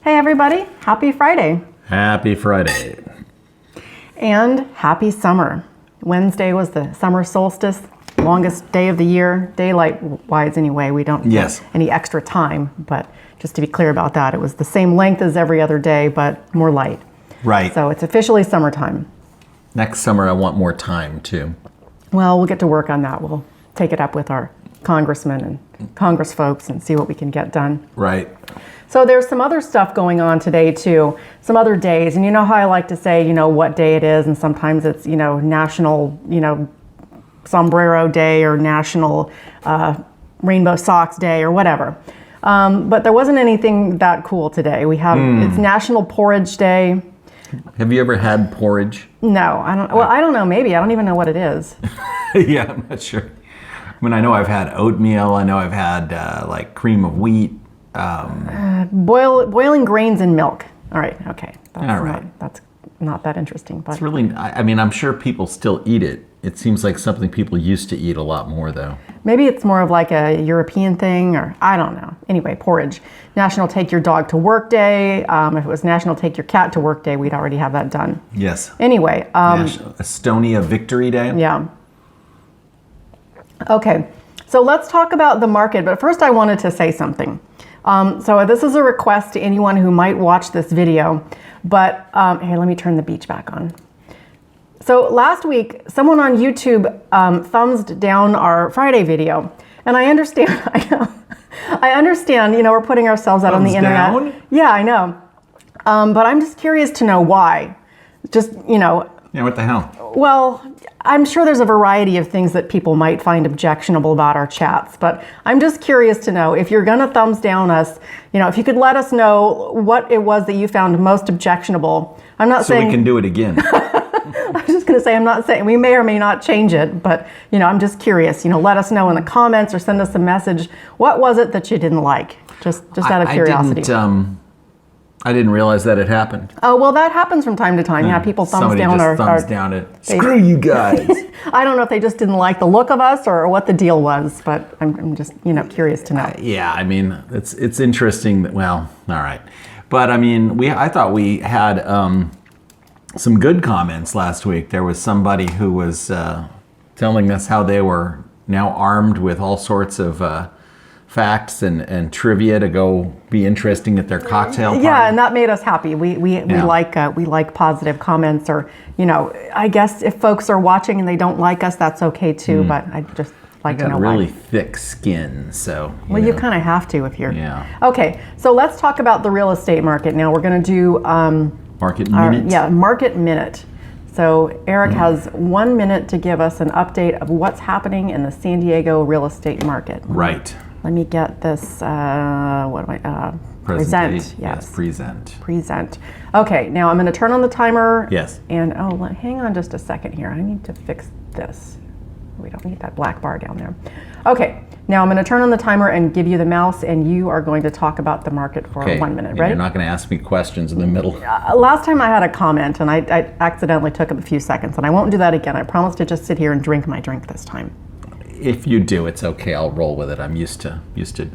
Hey everybody, happy Friday. Happy Friday. And happy summer. Wednesday was the summer solstice, longest day of the year, daylight-wise anyway. We don't Yes. have any extra time, but just to be clear about that, it was the same length as every other day, but more light. Right. So it's officially summertime. Next summer I want more time too. Well, we'll get to work on that. We'll take it up with our congressmen and congress folks and see what we can get done. Right. So there's some other stuff going on today too, some other days. And you know how I like to say, what day it is, and sometimes it's, National, Sombrero Day or National Rainbow Socks Day or whatever. But there wasn't anything that cool today. It's National Porridge Day. Have you ever had porridge? No, I don't. Well, I don't know. Maybe. I don't even know what it is. Yeah, I'm not sure. I mean, I know I've had oatmeal. I know I've had like cream of wheat. Boiling grains in milk. All right. Okay. All right. That's not that interesting. But it's really, I mean, I'm sure people still eat it. It seems like something people used to eat a lot more, though. Maybe it's more of like a European thing, or I don't know. Anyway, porridge. National Take Your Dog to Work Day. If it was National Take Your Cat to Work Day, we'd already have that done. Yes. Anyway. Estonia Victory Day. Yeah. Okay. So let's talk about the market. But first, I wanted to say something. So this is a request to anyone who might watch this video. But hey, let me turn the beach back on. So last week, someone on YouTube thumbsed down our Friday video. And I understand, I understand, we're putting ourselves out on the internet. Down? Yeah, I know. But I'm just curious to know why. Just, Yeah, what the hell? Well, I'm sure there's a variety of things that people might find objectionable about our chats, but I'm just curious to know if you're going to thumbs down us, if you could let us know what it was that you found most objectionable. I'm not saying so we can do it again. I was just going to say, I'm not saying we may or may not change it, but I'm just curious. Let us know in the comments or send us a message. What was it that you didn't like? Just out of curiosity. I didn't realize that it happened. Oh, well, that happens from time to time. Yeah, people thumbs down our... Somebody just thumbs down it. Screw you guys. I don't know if they just didn't like the look of us or what the deal was, but I'm just, curious to know. Yeah, I mean, it's interesting that, well, all right. But I mean, I thought we had some good comments last week. There was somebody who was telling us how they were now armed with all sorts of facts and trivia to go be interesting at their cocktail party. Yeah, and that made us happy. We like positive comments, or I guess if folks are watching and they don't like us, that's okay too. But I just like to know why. I got really thick skin, so you kind of have to if you're. Yeah. Okay, so let's talk about the real estate market now. We're going to do market minute. Market minute. So Eric has 1 minute to give us an update of what's happening in the San Diego real estate market. Right. Let me get this, present. Yes, present. Present. Okay, now I'm going to turn on the timer. Yes. And, hang on just a second here. I need to fix this. We don't need that black bar down there. Okay, now I'm going to turn on the timer and give you the mouse, and you are going to talk about the market for 1 minute. And Ready? you're not going to ask me questions in the middle. Last time I had a comment, and I accidentally took up a few seconds, and I won't do that again. I promise to just sit here and drink my drink this time. If you do, it's okay. I'll roll with it. I'm used to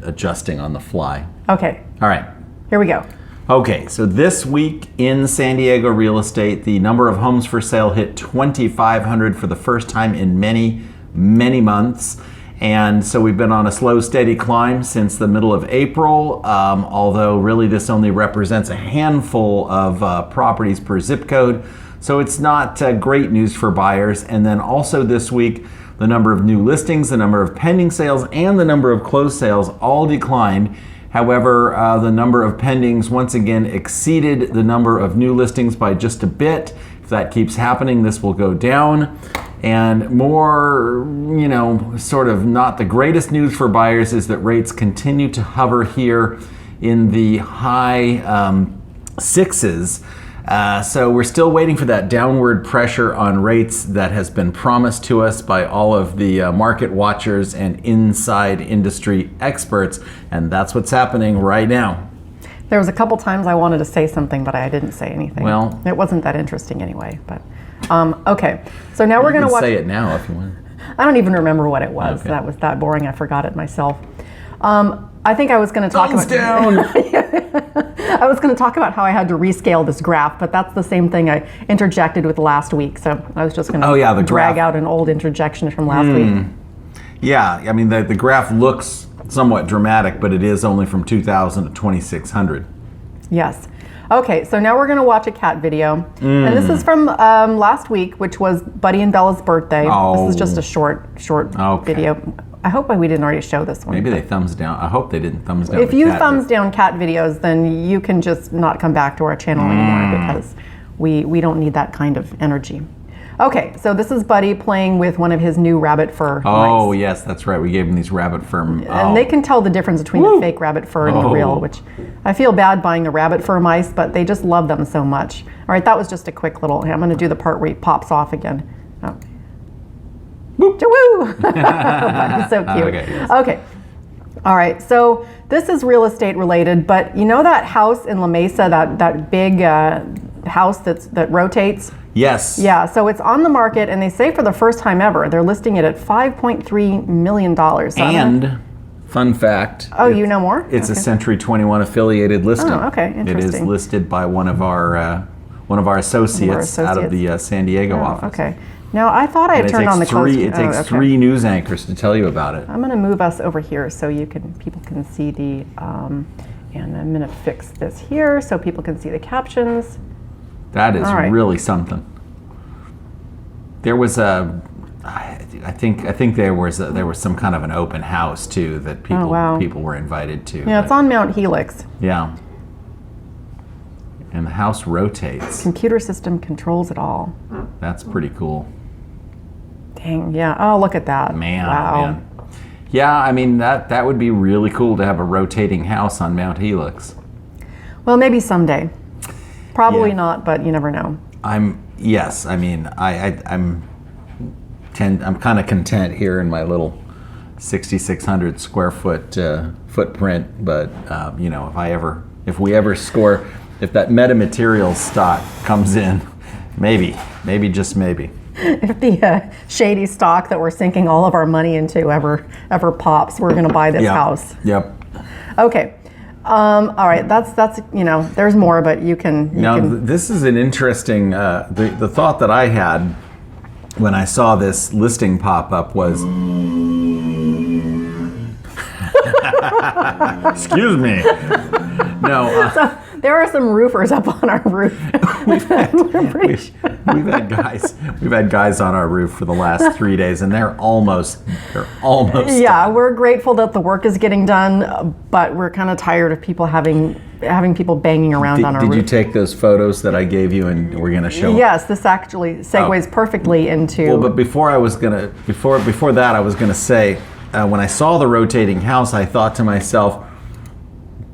adjusting on the fly. Okay. All right. Here we go. Okay, so this week in San Diego real estate, the number of homes for sale hit 2,500 for the first time in many, many months. And so we've been on a slow, steady climb since the middle of April, although really this only represents a handful of properties per zip code. So it's not great news for buyers. And then also this week, the number of new listings, the number of pending sales, and the number of closed sales all declined. However, the number of pendings once again exceeded the number of new listings by just a bit. If that keeps happening, this will go down. And more, sort of not the greatest news for buyers is that rates continue to hover here in the high sixes. So we're still waiting for that downward pressure on rates that has been promised to us by all of the market watchers and inside industry experts, and that's what's happening right now. There was a couple times I wanted to say something, but I didn't say anything. Well, it wasn't that interesting anyway. But okay, so now we're going to watch. Say it now if you want. I don't even remember what it was. Okay. That was that boring. I forgot it myself. I think I was going to talk Thumbs about down. I was going to talk about how I had to rescale this graph, but that's the same thing I interjected with last week. So I was just going to drag out an old interjection from last week. Yeah, I mean the graph looks somewhat dramatic, but it is only from 2000 to 2600. Yes. Okay, so now we're going to watch a cat video. And this is from last week, which was Buddy and Bella's birthday. Oh. This is just a short video. I hope we didn't already show this one. Maybe they thumbs down. I hope they didn't thumbs down. If you thumbs down cat videos, then you can just not come back to our channel anymore because we don't need that kind of energy. Okay, so this is Buddy playing with one of his new rabbit fur Oh, mice. yes, that's right. We gave him these rabbit fur. And they can tell the difference between the fake rabbit fur and the real, which I feel bad buying the rabbit fur mice, but they just love them so much. All right, that was just a quick little, I'm going to do the part where he pops off again. Oh. Woo! Buddy's so cute. Okay, yes. Okay. All right, so this is real estate related, but you know that house in La Mesa, that big house that rotates? Yes. Yeah, so it's on the market, and they say for the first time ever, they're listing it at $5.3 million. So And fun fact. Oh, you know more? It's a Okay. Century 21 affiliated listing. Oh, okay, It is interesting. listed by one of our associates out of the San Diego office. Okay. Now, I thought I had And turned on the closed. It takes okay. 3 news anchors to tell you about it. I'm going to move us over here so people can see the, and I'm going to fix this here so people can see the captions. That is All right. really something. There was I think there was some kind of an open house too that people were invited to. Yeah, it's on Mount Helix. Yeah. And the house rotates. Computer system controls it all. That's pretty cool. Dang, yeah. Oh, look at that. Man, wow. man. Yeah, I mean that would be really cool to have a rotating house on Mount Helix. Well, maybe someday. Probably Yeah. not, but you never know. I'm kind of content here in my little 6,600 square foot footprint, but if that metamaterials stock comes in, maybe just maybe. If the shady stock that we're sinking all of our money into ever pops, we're going to buy this house. Yep. Okay. All right. That's there's more, but you can. This is an interesting. The thought that I had when I saw this listing pop up was. Excuse me. No. So there are some roofers up on our roof. We've had guys on our roof for the last 3 days, and they're almost. Yeah, we're grateful that the work is getting done, but we're kind of tired of people having people banging around on our roof. Did you take those photos that I gave you, and we're going to show? Yes, this actually segues perfectly into. Well, but before that, I was gonna say, when I saw the rotating house, I thought to myself,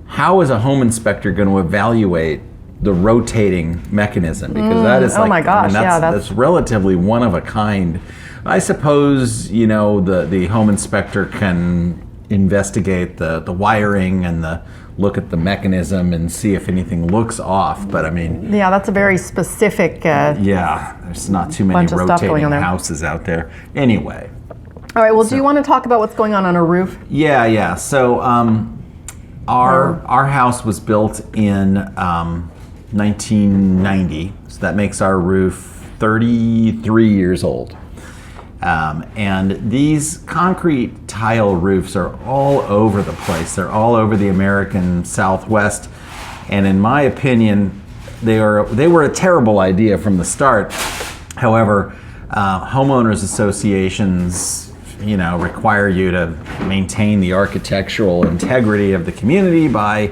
how is a home inspector going to evaluate the rotating mechanism? Because that is my gosh, that's relatively one of a kind. I suppose the home inspector can investigate the wiring and look at the mechanism and see if anything looks off. But I mean, yeah, that's a very specific. there's not too many bunch of stuff going rotating on there. houses out there. Anyway. All right. Well, do you want to talk about what's going on a roof? Yeah. So our house was built in 1990, so that makes our roof 33 years old. And these concrete tile roofs are all over the place. They're all over the American Southwest, and in my opinion, they were a terrible idea from the start. However, homeowners associations require you to maintain the architectural integrity of the community by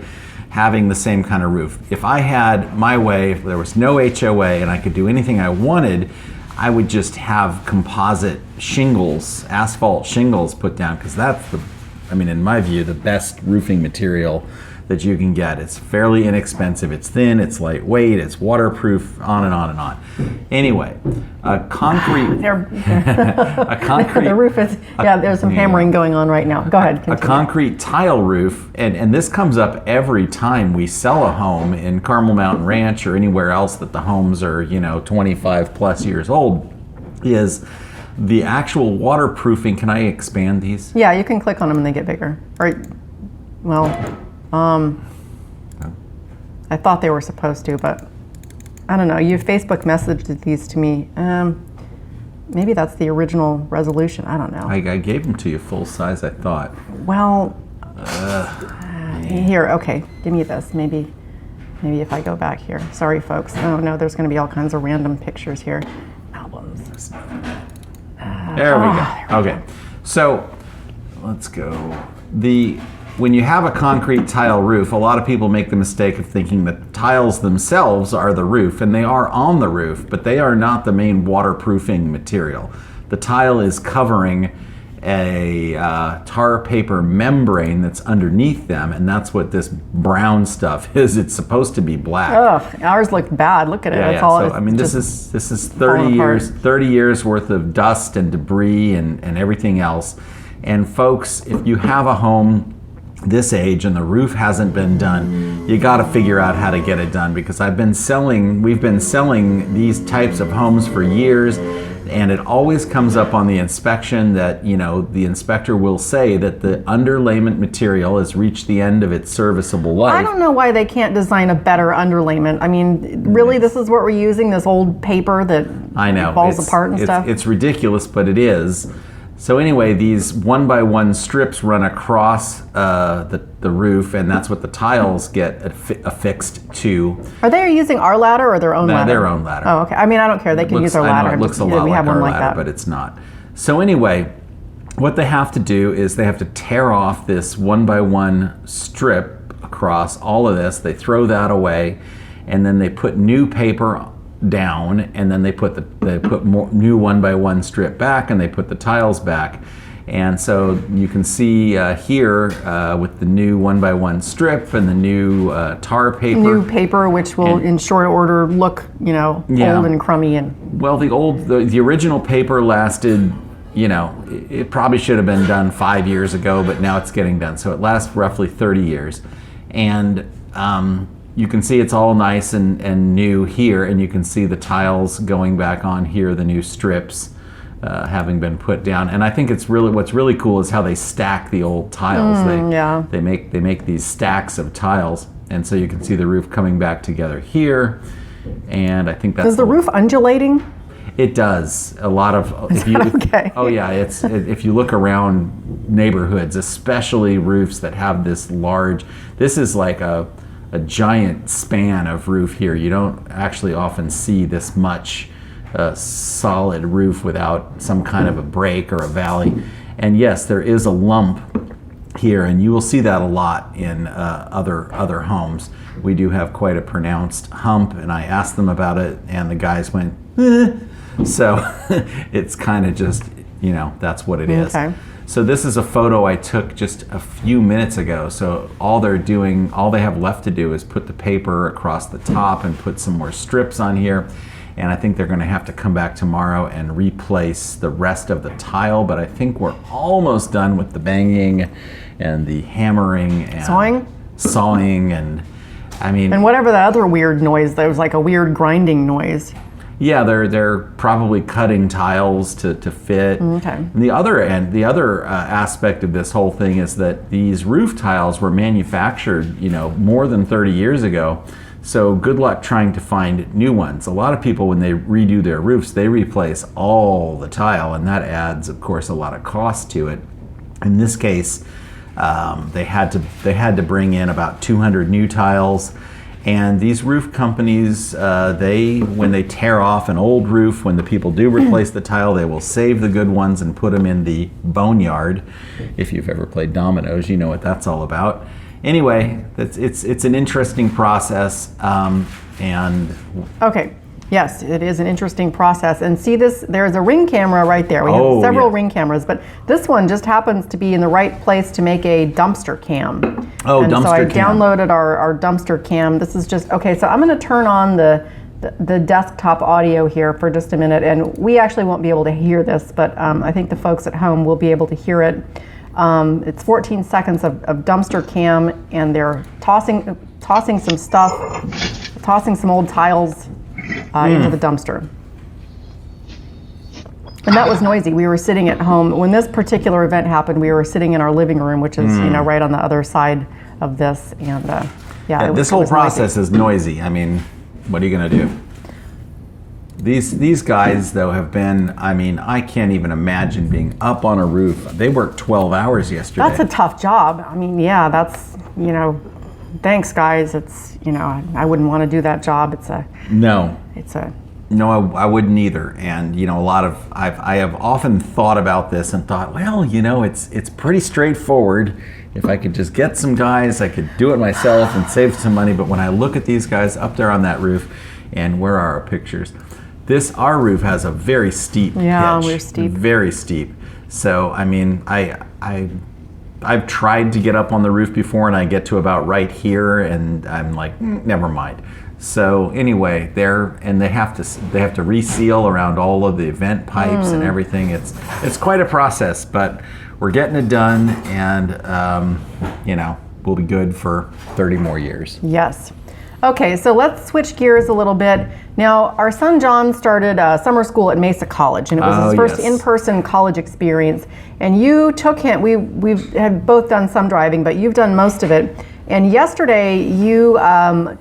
having the same kind of roof. If I had my way, if there was no HOA and I could do anything I wanted, I would just have composite shingles, asphalt shingles put down, because that's in my view, the best roofing material that you can get. It's fairly inexpensive, it's thin, it's lightweight, it's waterproof, on and on and on. Anyway, a concrete... The roof is... there's some hammering going on right now. Go ahead, continue. A concrete tile roof, and this comes up every time we sell a home in Carmel Mountain Ranch or anywhere else that the homes are, 25 plus years old, is the actual waterproofing. Can I expand these? Yeah, you can click on them and they get bigger. Or Well, I thought they were supposed to, but I don't know. You Facebook messaged these to me. Maybe that's the original resolution. I don't know. I gave them to you full size, I thought. Well, here, okay, give me this. Maybe if I go back here. Sorry, folks. Oh no, there's going to be all kinds of random pictures here. Albums. There we go. Okay, so let's go. When you have a concrete tile roof, a lot of people make the mistake of thinking that tiles themselves are the roof, and they are on the roof, but they are not the main waterproofing material. The tile is covering a tar paper membrane that's underneath them, and that's what this brown stuff is. It's supposed to be black. Ugh, ours look bad. Look at it. Yeah. So I mean, this is 30 years worth of dust and debris and everything else. And folks, if you have a home this age and the roof hasn't been done, you got to figure out how to get it done, because we've been selling these types of homes for years, and it always comes up on the inspection that, the inspector will say that the underlayment material has reached the end of its serviceable life. I don't know why they can't design a better underlayment. I mean, really, this is what we're using, this old paper that falls apart and stuff? It's ridiculous, but it is. So anyway, these 1x1 strips run across the roof, and that's what the tiles get affixed to. Are they using our ladder or their own ladder? Their own ladder. Oh, okay. I mean, I don't care. They can use our ladder. I know, it looks a lot like our ladder, but it's not. So anyway, what they have to do is they have to tear off this 1x1 strip across all of this. They throw that away, and then they put new paper down, and then they put more new 1x1 strip back, and they put the tiles back. And so you can see here with the new 1x1 strip and the new tar paper. New paper, which will in short order look, old and crummy. And well, the original paper lasted, it probably should have been done 5 years ago, but now it's getting done. So it lasts roughly 30 years. And you can see it's all nice and new here, and you can see the tiles going back on here, the new strips having been put down. And I think what's really cool is how they stack the old tiles. They make these stacks of tiles, and so you can see the roof coming back together here. And I think that's the roof undulating? It does. A lot of okay? Oh yeah, if you look around neighborhoods, especially roofs that have this large. This is like a giant span of roof here. You don't actually often see this much solid roof without some kind of a break or a valley. And yes, there is a lump here, and you will see that a lot in other homes. We do have quite a pronounced hump, and I asked them about it, and the guys went, eh. So it's kind of just, that's what it is. Okay. So this is a photo I took just a few minutes ago. So all they have left to do is put the paper across the top and put some more strips on here. And I think they're going to have to come back tomorrow and replace the rest of the tile. But I think we're almost done with the banging and the hammering and sawing and and whatever the other weird noise. There was like a weird grinding noise. Yeah, they're probably cutting tiles to fit. Okay. And the other aspect of this whole thing is that these roof tiles were manufactured, more than 30 years ago. So good luck trying to find new ones. A lot of people, when they redo their roofs, they replace all the tile, and that adds, of course, a lot of cost to it. In this case, they had to bring in about 200 new tiles. And these roof companies, when they tear off an old roof, when the people do replace the tile, they will save the good ones and put them in the boneyard. If you've ever played dominoes, you know what that's all about. Anyway, it's an interesting process. Okay. Yes, it is an interesting process. And see this, there's a ring camera right there. We have several ring cameras, but this one just happens to be in the right place to make a dumpster cam. Oh, and dumpster so I cam. downloaded our dumpster cam. This is just, okay, so I'm gonna turn on the desktop audio here for just a minute, and we actually won't be able to hear this, but I think the folks at home will be able to hear it. It's 14 seconds of dumpster cam, and they're tossing some stuff, tossing some old tiles into the dumpster. And that was noisy. We were sitting at home. When this particular event happened, we were sitting in our living room, which is, right on the other side of this. And this whole process is noisy. I mean, what are you going to do? These guys, though, have been, I can't even imagine being up on a roof. They worked 12 hours yesterday. That's a tough job. That's, thanks, guys. It's, I wouldn't want to do that job. No, I wouldn't either. And, I have often thought about this and thought, well, it's pretty straightforward. If I could just get some guys, I could do it myself and save some money. But when I look at these guys up there on that roof, and where are our pictures? Our roof has a very steep pitch. Yeah, we're steep. Very steep. So, I've tried to get up on the roof before, and I get to about right here, and I'm like, never mind. So anyway, they have to reseal around all of the vent pipes and everything. It's quite a process, but we're getting it done, and we'll be good for 30 more years. Yes. Okay, so let's switch gears a little bit. Now, our son John started summer school at Mesa College, and it was his first in-person college experience. And you took him. We've had both done some driving, but you've done most of it. And yesterday, you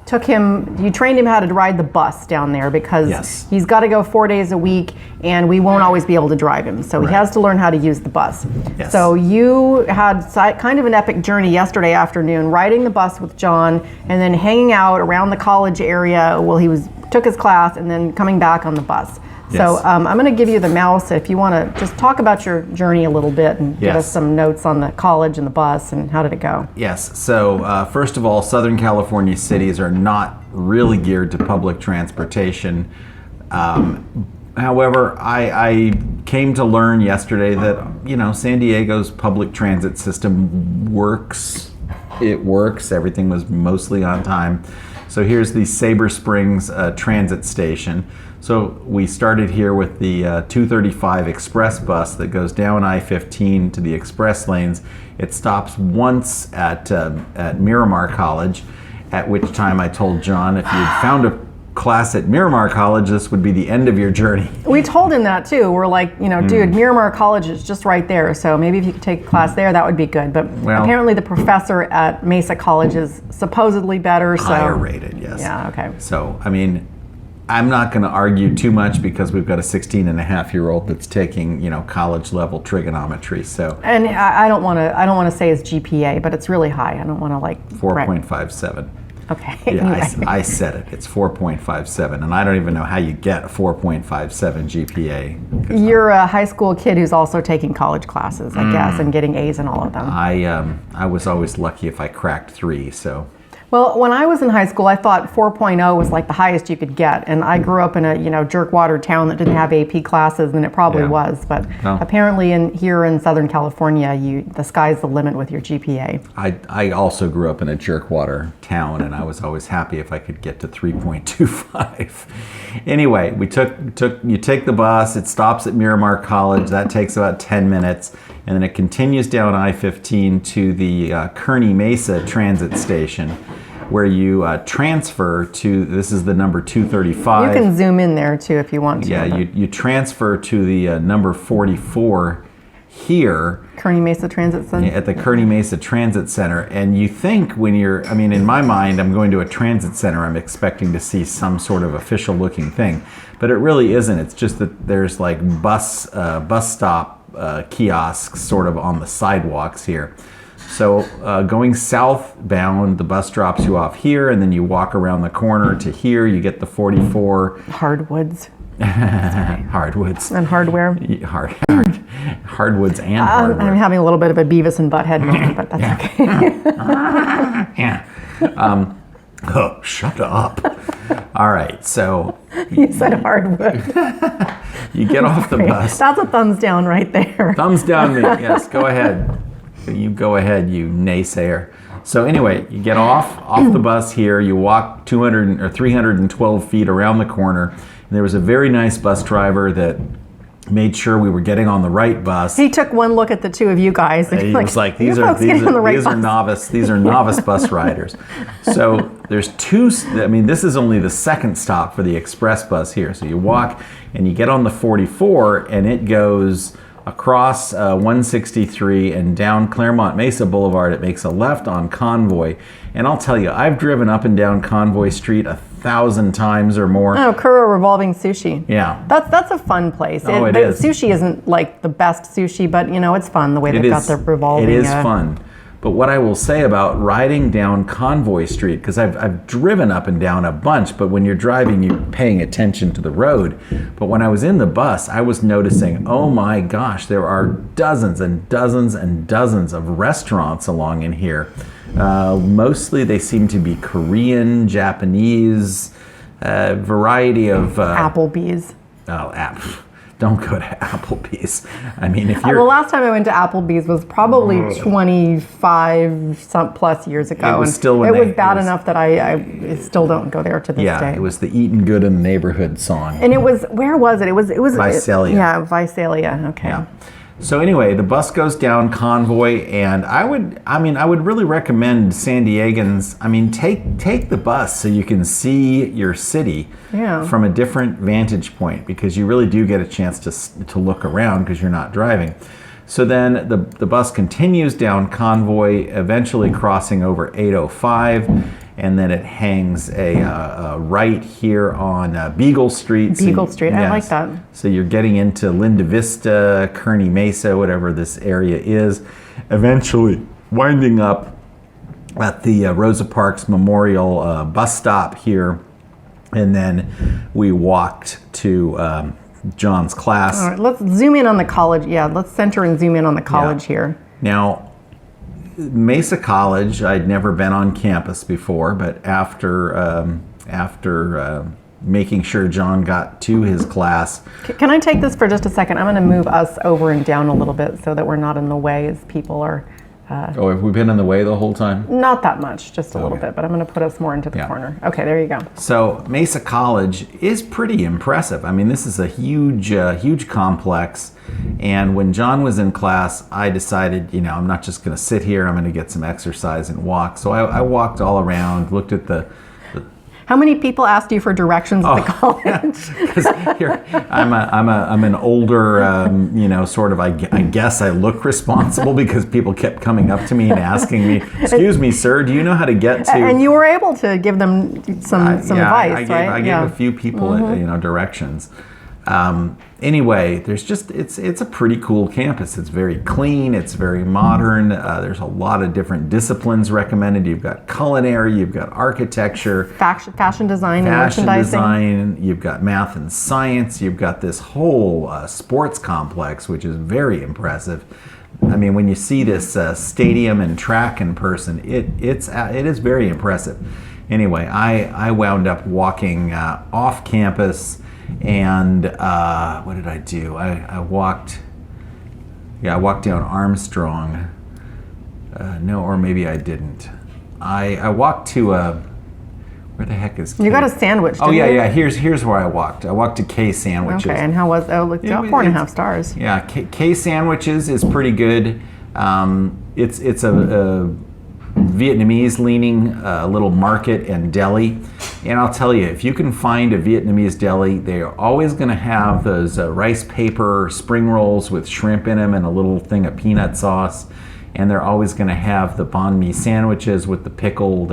took him. You trained him how to ride the bus down there because he's got to go 4 days a week, and we won't always be able to drive him. So he has to learn how to use the bus. Yes. So you had kind of an epic journey yesterday afternoon, riding the bus with John, and then hanging out around the college area while he took his class, and then coming back on the bus. Yes. So I'm going to give you the mouse if you want to just talk about your journey a little bit and give us some notes on the college and the bus and how did it go. Yes. So first of all, Southern California cities are not really geared to public transportation. However, I came to learn yesterday that, San Diego's public transit system works. It works. Everything was mostly on time. So here's the Sabre Springs transit station. So we started here with the 235 express bus that goes down I-15 to the express lanes. It stops once at Miramar College, at which time I told John if you'd found a class at Miramar College, this would be the end of your journey. We told him that too. We're like, dude, Miramar College is just right there. So maybe if you could take a class there, that would be good. But apparently the professor at Mesa College is supposedly better. Higher rated, yes. Yeah, okay. So, I'm not going to argue too much because we've got a 16-and-a-half-year-old that's taking, college level trigonometry. So, and I don't want to say his GPA, but it's really high. I don't want to 4.57. Okay. Yeah, anyway. I said it. It's 4.57, and I don't even know how you get a 4.57 GPA. You're a high school kid who's also taking college classes, I guess, and getting A's in all of them. I was always lucky if I cracked 3. So. Well, when I was in high school, I thought 4.0 was like the highest you could get, and I grew up in a jerkwater town that didn't have AP classes, and it probably was. But apparently, here in Southern California, the sky's the limit with your GPA. I also grew up in a jerkwater town, and I was always happy if I could get to 3.25. Anyway, you take the bus. It stops at Miramar College. That takes about 10 minutes. And then it continues down I-15 to the Kearney Mesa transit station, where you transfer to, this is the number 235. You can zoom in there too if you want to. Yeah, you transfer to the number 44 here. Kearney Mesa Transit Center? At the Kearney Mesa Transit Center. And you think when in my mind, I'm going to a transit center, I'm expecting to see some sort of official looking thing. But it really isn't. It's just that there's like bus stop kiosks sort of on the sidewalks here. So going southbound, the bus drops you off here, and then you walk around the corner to here. You get the 44 hardwoods. Hardwoods and hardware. Hardwoods and hardware. I'm having a little bit of a Beavis and Butthead moment, but that's okay. Yeah. Oh, shut up. All right, so... You said hardwood. You get off the bus. That's a thumbs down right there. Thumbs down me, yes, go ahead. You go ahead, you naysayer. So anyway, you get off the bus here, you walk 200 or 312 feet around the corner, and there was a very nice bus driver that made sure we were getting on the right bus. He took one look at the two of you guys. And He was like, these are novice bus riders. So there's two, I mean, this is only the second stop for the express bus here. So you walk and you get on the 44 and it goes across 163 and down Claremont Mesa Boulevard. It makes a left on Convoy. And I'll tell you, I've driven up and down Convoy Street 1,000 times or more. Oh, Kuro Revolving Sushi. Yeah. That's a fun place. Oh, it is. Sushi isn't like the best sushi, but you know, it's fun the way they've got the revolving. It is fun. But what I will say about riding down Convoy Street, because I've driven up and down a bunch, but when you're driving, you're paying attention to the road. But when I was in the bus, I was noticing, oh my gosh, there are dozens and dozens and dozens of restaurants along in here. Mostly they seem to be Korean, Japanese, variety of... Applebee's. Don't go to Applebee's. I mean, if you're... The last time I went to Applebee's was probably 25 plus years ago. It was bad enough that I still don't go there to this day. Yeah, it was the Eatin' Good in the Neighborhood song. And it was, where was it? It was Visalia. Visalia, okay. Yeah. So anyway, the bus goes down Convoy, and I would really recommend San Diegans, take the bus so you can see your city from a different vantage point, because you really do get a chance to look around because you're not driving. So then the bus continues down Convoy, eventually crossing over 805, and then it hangs a right here on Beagle Street. Beagle Street, I like that. So you're getting into Linda Vista, Kearney Mesa, whatever this area is, eventually winding up at the Rosa Parks Memorial bus stop here, and then we walked to John's class. All right, let's zoom in on the college. Yeah, let's center and zoom in on the college here. Now, Mesa College, I'd never been on campus before, but after making sure John got to his class. Can I take this for just a second? I'm going to move us over and down a little bit so that we're not in the way as people are. Have we been in the way the whole time? Not that much, just a little bit, but I'm going to put us more into the corner. Okay, there you go. So Mesa College is pretty impressive. I mean, this is a huge complex. And when John was in class, I decided, I'm not just going to sit here. I'm going to get some exercise and walk. So I walked all around, looked at the... How many people asked you for directions at the college? Because I'm an older, sort of, I guess I look responsible because people kept coming up to me and asking me, excuse me, sir, do you know how to get to... And you were able to give them some advice, right? I gave a few people, directions. Anyway, it's a pretty cool campus. It's very clean. It's very modern. There's a lot of different disciplines recommended. You've got culinary, you've got architecture, fashion design, merchandising. You've got math and science. You've got this whole sports complex, which is very impressive. I mean, when you see this stadium and track in person, it is very impressive. Anyway, I wound up walking off campus. And what did I do? I walked down Armstrong. No, or maybe I didn't. I walked to where the heck is K? You got a sandwich, didn't you? Yeah. Here's where I walked. I walked to K Sandwiches. Okay, and how was? Oh, look, 4.5 stars. Yeah, K Sandwiches is pretty good. It's a Vietnamese leaning little market and deli. And I'll tell you, if you can find a Vietnamese deli, they're always going to have those rice paper spring rolls with shrimp in them and a little thing of peanut sauce. And they're always going to have the banh mi sandwiches with the pickled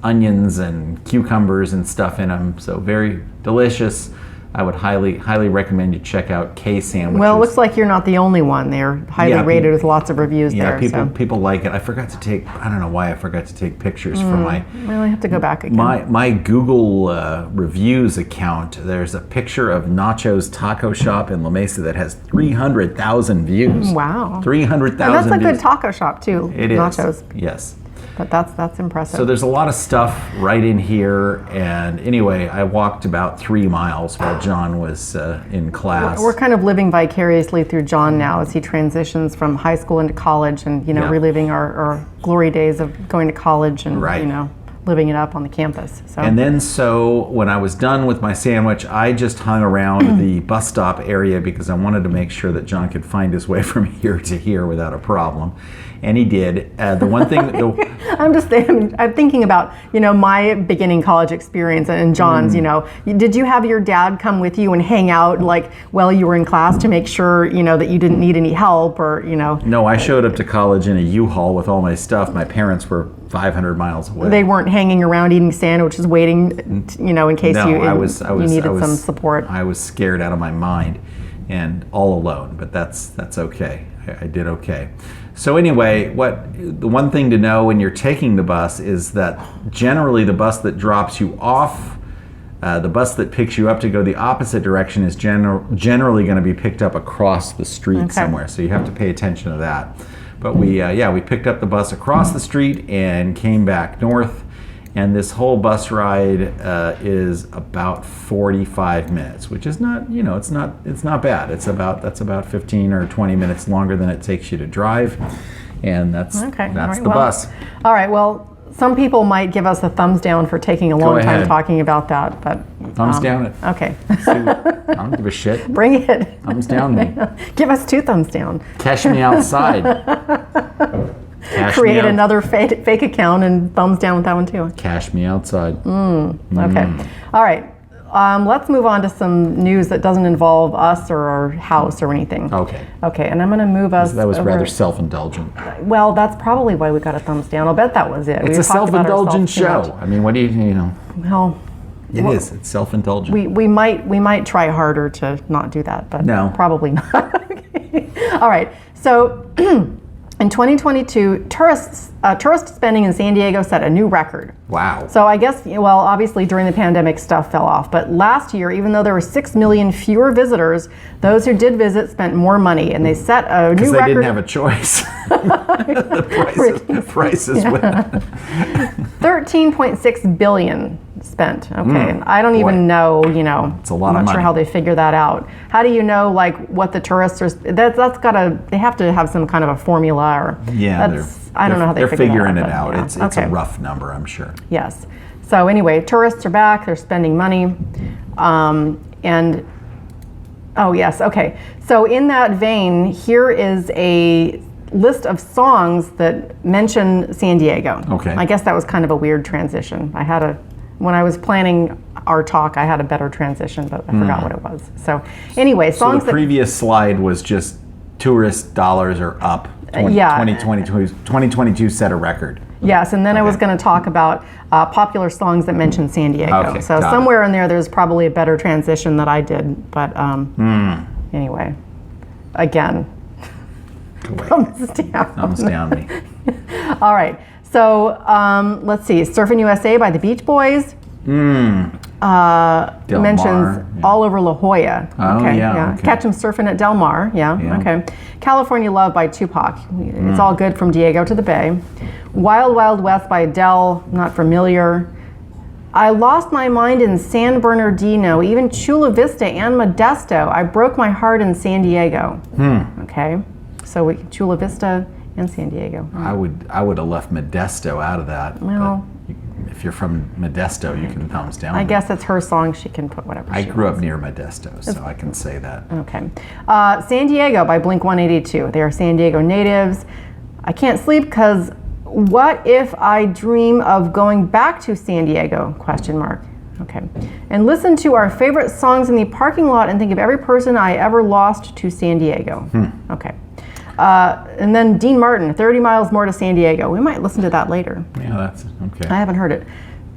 onions and cucumbers and stuff in them. So very delicious. I would highly recommend you check out K Sandwiches. Well, it looks like you're not the only one. They're highly rated with lots of reviews there. Yeah, people like it. I don't know why I forgot to take pictures for my... Well, I have to go back again. My Google reviews account, there's a picture of Nacho's Taco Shop in La Mesa that has 300,000 views. Wow. 300,000 views. And that's a good taco shop, too. It is. Nachos. Yes. But that's impressive. So there's a lot of stuff right in here, and anyway, I walked about 3 miles while John was in class. We're kind of living vicariously through John now as he transitions from high school into college, and reliving our glory days of going to college and living it up on the campus. So. And then when I was done with my sandwich, I just hung around the bus stop area because I wanted to make sure that John could find his way from here to here without a problem. And he did. The one thing... I'm thinking about, my beginning college experience and John's, Did you have your dad come with you and hang out while you were in class to make sure, that you didn't need any help or, No, I showed up to college in a U-Haul with all my stuff. My parents were 500 miles away. They weren't hanging around eating sandwiches waiting, in case you needed some support. I was scared out of my mind and all alone, but that's okay. I did okay. So anyway, the one thing to know when you're taking the bus is that generally the bus that drops you off, the bus that picks you up to go the opposite direction is generally going to be picked up across the street somewhere. So you have to pay attention to that. But we picked up the bus across the street and came back north. And this whole bus ride is about 45 minutes, which is not, it's not bad. That's about 15 or 20 minutes longer than it takes you to drive, and that's the bus. All right. Well, some people might give us a thumbs down for taking a long time talking about that, but thumbs down it. Okay. I don't give a shit. Bring it. Thumbs down me. Give us 2 thumbs down. Cash me outside. Create another fake account and thumbs down with that one too. Cash me outside. Okay. All right. Let's move on to some news that doesn't involve us or our house or anything. Okay. Okay, and I'm going to move us. That was rather self-indulgent. Well, that's probably why we got a thumbs down. I'll bet that was it. It's a self-indulgent show. I mean, what do you know? Well, it is. It's self-indulgent. We might try harder to not do that, but no, probably not. Okay. All right. So. In 2022, tourist spending in San Diego set a new record. Wow. So I guess, obviously during the pandemic stuff fell off, but last year, even though there were 6 million fewer visitors, those who did visit spent more money, and they set a new record. Because they didn't have a choice. The prices went up. 13.6 billion spent. Okay, and I don't even know, it's a lot I'm of not money. sure how they figure that out. How do you know, what the tourists are? They have to have some kind of a formula, or I don't know how they're figuring it out. Yeah. It's a rough number, I'm sure. Yes. So anyway, tourists are back. They're spending money, and oh yes, okay. So in that vein, here is a list of songs that mention San Diego. Okay. I guess that was kind of a weird transition. When I was planning our talk, I had a better transition, but I forgot what it was. So anyway, songs the previous slide was just tourist dollars are up. 2022 set a record. Yes, and then I was going to talk about popular songs that mention San Diego. Okay, so somewhere in there's probably a better transition that I did. But anyway, again, thumbs down. Thumbs down me. All right. So let's see. Surfing USA by the Beach Boys. Mentions All Over La Jolla. Oh, okay. Catch 'em surfing at Del Mar. Yeah. Okay. California Love by Tupac. It's all good from Diego to the Bay. Wild Wild West by Adele. Not familiar. I Lost My Mind in San Bernardino. Even Chula Vista and Modesto. I Broke My Heart in San Diego. Okay. So Chula Vista and San Diego. I would have left Modesto out of that. Well, if you're from Modesto, you can thumbs down. I guess it's her song. She can put whatever she I grew wants. up near Modesto, so I can say that. Okay. San Diego by Blink-182. They are San Diego natives. I can't sleep because what if I dream of going back to San Diego? ? Okay. And listen to our favorite songs in the parking lot and think of every person I ever lost to San Diego. Okay. And then Dean Martin, 30 miles more to San Diego. We might listen to that later. Yeah, that's okay. I haven't heard it.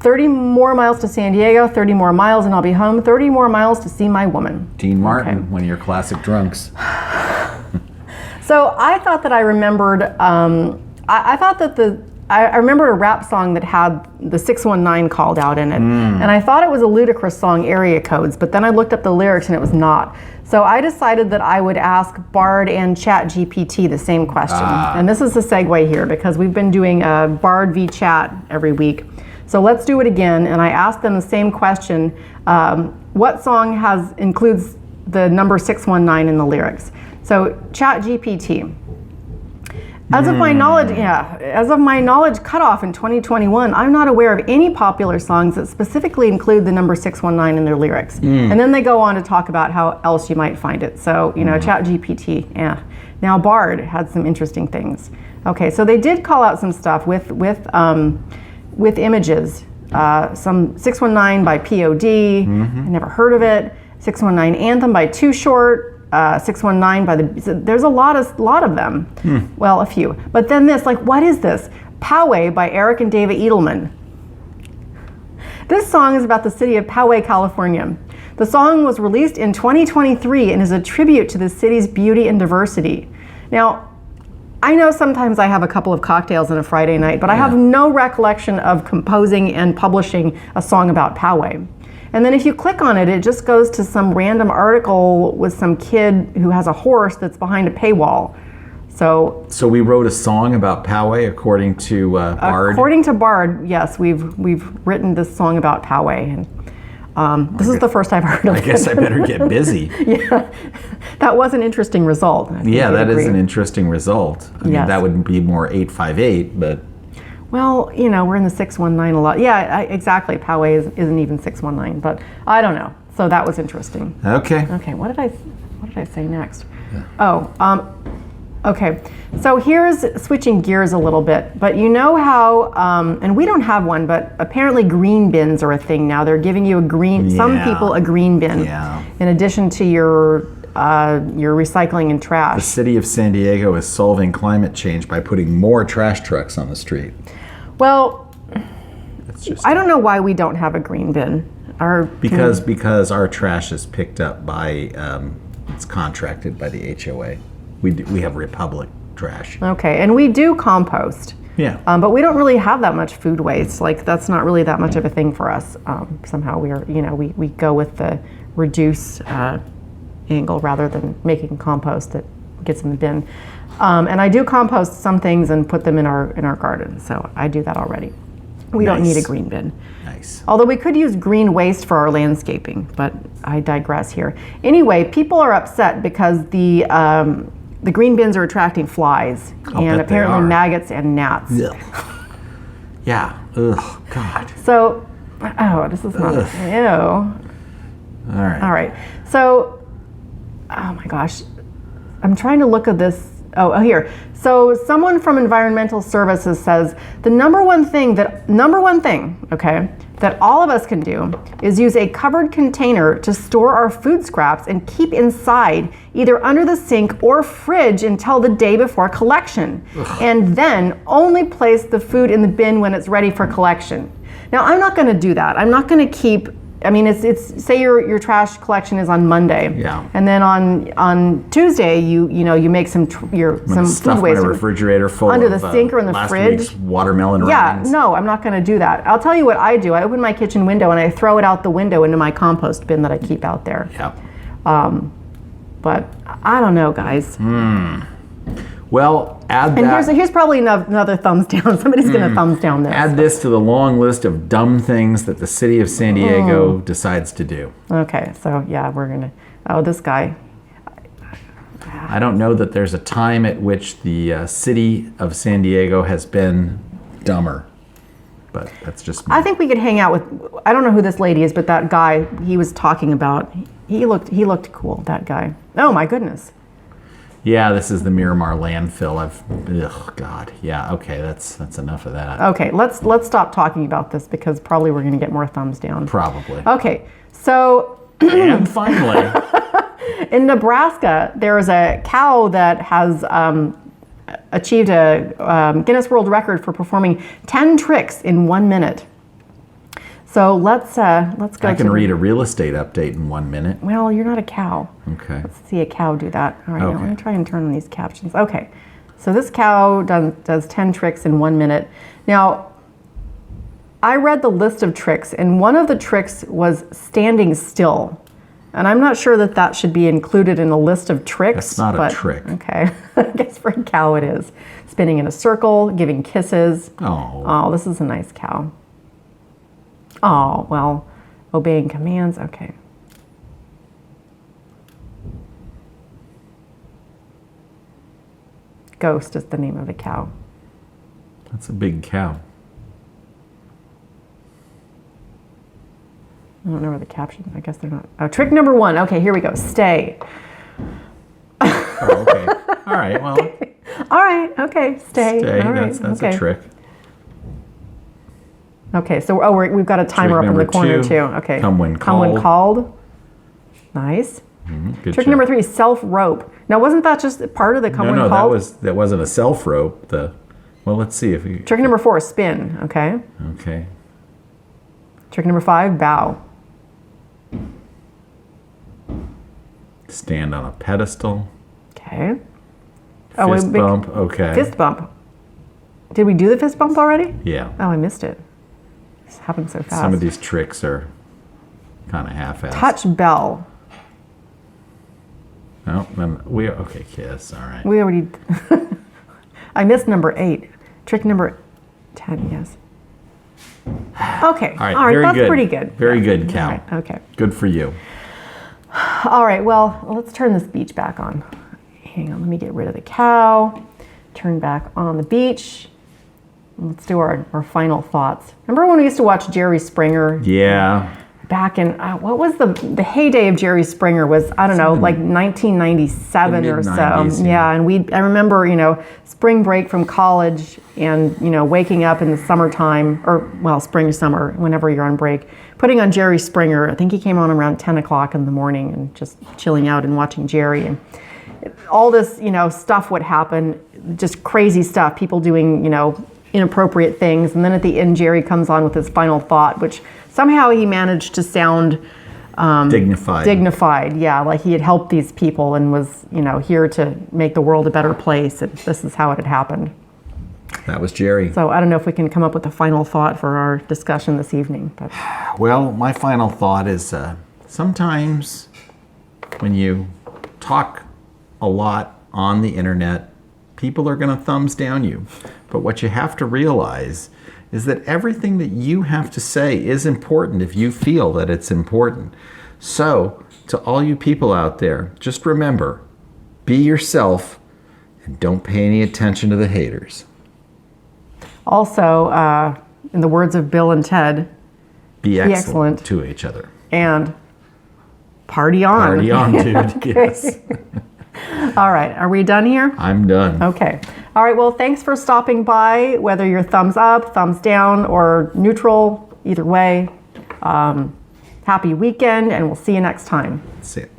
30 more miles to San Diego, 30 more miles and I'll be home, 30 more miles to see my woman. Dean Martin, one of your classic drunks. So I thought that I remembered, I remembered a rap song that had the 619 called out in it. And I thought it was a Ludacris song, Area Codes, but then I looked up the lyrics and it was not. So I decided that I would ask Bard and ChatGPT the same question. And this is the segue here because we've been doing a Bard v Chat every week. So let's do it again. And I asked them the same question. What song includes the number 619 in the lyrics? So ChatGPT. As of my knowledge cutoff in 2021, I'm not aware of any popular songs that specifically include the number 619 in their lyrics. And then they go on to talk about how else you might find it. So, ChatGPT, yeah. Now Bard had some interesting things. Okay, so they did call out some stuff with images. Some 619 by POD, I never heard of it. 619 Anthem by Too Short. 619 by there's a lot of them. Well, a few. But then this, what is this? Poway by Eric and Deva Edelman. This song is about the city of Poway, California. The song was released in 2023 and is a tribute to the city's beauty and diversity. Now, I know sometimes I have a couple of cocktails on a Friday night, but I have no recollection of composing and publishing a song about Poway. And then if you click on it, it just goes to some random article with some kid who has a horse that's behind a paywall. So we wrote a song about Poway according to Bard? According to Bard, yes, we've written this song about Poway. And this is the first I've heard of it. I guess I better get busy. Yeah, that was an interesting result. Yeah, that is an interesting result. I mean, that would be more 858, but... Well, we're in the 619 a lot. Yeah, exactly. Poway isn't even 619, but I don't know. So that was interesting. Okay. Okay, what did I say next? Yeah. Okay. So here's switching gears a little bit, but you know how, and we don't have one, but apparently green bins are a thing now. They're giving you some people a green bin in addition to your recycling and trash. The city of San Diego is solving climate change by putting more trash trucks on the street. Well, I don't know why we don't have a green bin. Because our trash is picked up by, it's contracted by the HOA. We have Republic trash. Okay, and we do compost. Yeah. But we don't really have that much food waste. That's not really that much of a thing for us. Somehow we go with the reduce angle rather than making compost that gets in the bin. And I do compost some things and put them in our garden, so I do that already. We don't need a green bin. Nice. Although we could use green waste for our landscaping, but I digress here. Anyway, people are upset because the green bins are attracting flies and apparently maggots and gnats. Yeah. Ugh. God. So, this is not. Ew. All right. So, oh my gosh, I'm trying to look at this. Oh, here. So someone from Environmental Services says the number one thing, okay, that all of us can do is use a covered container to store our food scraps and keep inside, either under the sink or fridge until the day before collection. Ugh. And then only place the food in the bin when it's ready for collection. Now, I'm not going to do that. I'm not going to keep. I mean, it's say your trash collection is on Monday, and then on Tuesday you make some food waste in a refrigerator full under the sink or in the fridge. Last week's watermelon rinds. Yeah, no, I'm not going to do that. I'll tell you what I do. I open my kitchen window and I throw it out the window into my compost bin that I keep out there. Yeah. But I don't know, guys. Well, add and that. Here's probably another thumbs down. Somebody's going to thumbs down this. Add this to the long list of dumb things that the city of San Diego decides to do. Okay, so yeah, we're going to... Oh, this guy. I don't know that there's a time at which the city of San Diego has been dumber, but that's just me. I think we could hang out with... I don't know who this lady is, but that guy he was talking about, he looked cool, that guy. Oh, my goodness. Yeah, this is the Miramar landfill. Oh God. Yeah. Okay, that's enough of that. Okay, let's stop talking about this because probably we're going to get more thumbs down. Probably. Okay, so. And finally, in Nebraska, there is a cow that has achieved a Guinness World Record for performing 10 tricks in 1 minute. So let's go. I can read a real estate update in 1 minute. Well, you're not a cow. Okay. Let's see a cow do that. All right, now let me try and turn on these captions. Okay, so this cow does 10 tricks in 1 minute. Now, I read the list of tricks, and one of the tricks was standing still. And I'm not sure that should be included in a list of tricks. That's not a trick. Okay, I guess for a cow it is. Spinning in a circle, giving kisses. Oh, this is a nice cow. Oh, well, obeying commands, okay. Ghost is the name of the cow. That's a big cow. I don't know where the caption. I guess they're not. Oh, trick number 1. Okay, here we go. Stay. Oh, okay. All right. Well. All right. Okay. Stay. Stay. All right. That's okay. a trick. Okay. So we've got a timer Trick up in the number corner 2, too. Okay. come when Come when called. Nice. Good Trick job. number 3. Self rope. Now, wasn't that just part of the come when No, called? that wasn't a self rope. Well, let's see if you. Trick number 4. Spin. Okay. Okay. Trick number 5. Bow. Stand on a pedestal. Okay. Fist bump. Okay. Fist bump. Did we do the fist bump already? Yeah. Oh, I missed it. This happened so fast. Some of these tricks are kind of half-assed. Touch bell. No, okay. Kiss. All right. We already. I missed number 8. Trick number 10. Yes. Okay. All right. All right. Very That's good. pretty good. Very good, Cal. All right, okay. Good for you. All right. Well, let's turn this beach back on. Hang on. Let me get rid of the cow. Turn back on the beach. Let's do our final thoughts. Remember when we used to watch Jerry Springer? Yeah. Back in, what was the heyday of Jerry Springer was, I don't know, like 1997 or so. mid-90s, Yeah, and I remember, spring break from college and, waking up in the summertime, or, well, spring, summer, whenever you're on break, putting on Jerry Springer. I think he came on around 10 o'clock in the morning and just chilling out and watching Jerry. And all this, stuff would happen, just crazy stuff, people doing, inappropriate things. And then at the end, Jerry comes on with his final thought, which somehow he managed to sound dignified, yeah, like he had helped these people and was, here to make the world a better place. And this is how it had happened. That was Jerry. So I don't know if we can come up with a final thought for our discussion this evening. But Well, my final thought is sometimes when you talk a lot on the internet, people are going to thumbs down you. But what you have to realize is that everything that you have to say is important if you feel that it's important. So, to all you people out there, just remember, be yourself and don't pay any attention to the haters. also, in the words of Bill and Ted, Be excellent to each other. and party on. Party on, dude. Okay. Yes. All right, are we done here? I'm done. Okay. All right, well, thanks for stopping by, whether you're thumbs up, thumbs down, or neutral, either way. Happy weekend, and we'll see you next time. That's it.